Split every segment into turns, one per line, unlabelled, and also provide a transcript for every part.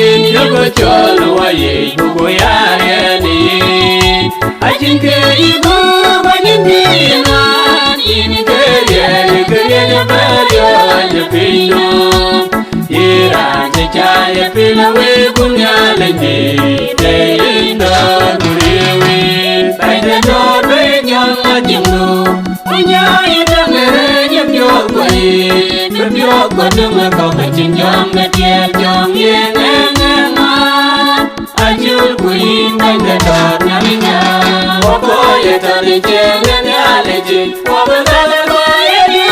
in yogo cholo wa ye bugo ya ni ajin ke ibu bajin dina in ke ye baryo je pino ira je cha pina we kunya lengi de indo guriwi bai de do be nyang ajinu kunya ida mere nyam yo kwai yo ko dung ko chin yom na tie jong ye nga ajul kuin bai de do na minya wo ko ye ta de che na le ji wo ba le ko ye ni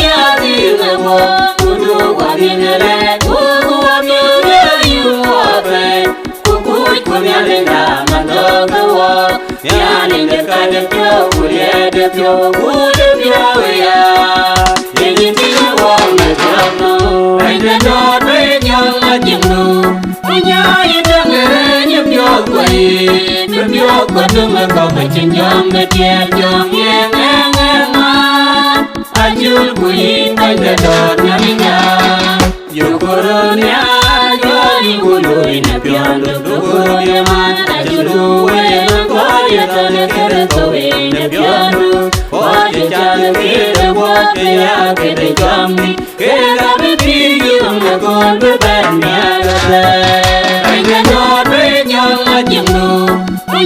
ya ti le wo kudu wa ni le kudu wa mi le yu wa be kuku ku ni le na ma do ko wo ya ni de ka de pyo ku ye de pyo ku de pyo ya ni ti wo me no ai de do be nyang ma jing no nya ye de re nyam yo kwai nyam yo ko dung ko ba chin yom na tie jong ye nga ajul kuin bai de do na minya yo koronya yo ni uloi na pian do koronya man ajulu we na ko ye ta ne kere to we na pian ko ye cha ne kere wo ke ya ke de jam ni ke ga bi pi yo na ko be ban ya ga ai ne do be nyang a jing no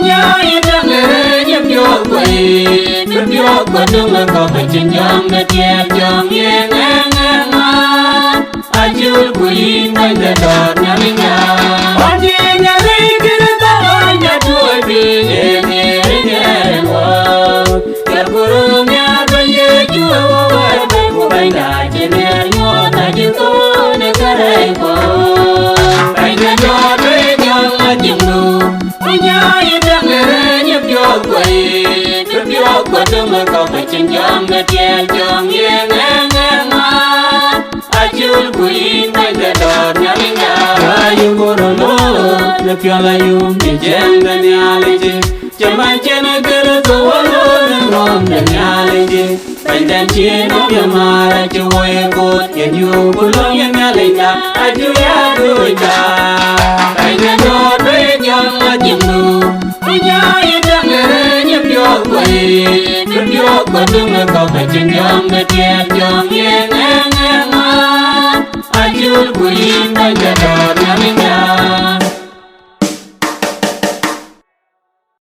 nya ye ta ne nyam yo kwai nyam yo ko dung ko ba chin yom na tie jong ye nga ajul kuin bai de do na minya oji nya ri kir ta nya tuoi bi ye wo ya guru nya ba ye chu wo wa bai na ji ne yo na ji ko ne ka rai ko bai de do be nyang a jing no nya ye da ne nyam yo kwai nyam yo ko dung ko ba chin yom na tie jong ye nga ajul kuin bai de do na minya ayu gorono na pyala yu mi jenda nyalije jaman chena gero to wolo na rom na nyalije bai dan cheno ya mara chuwe ko ya yu bulo ya nyalija ajul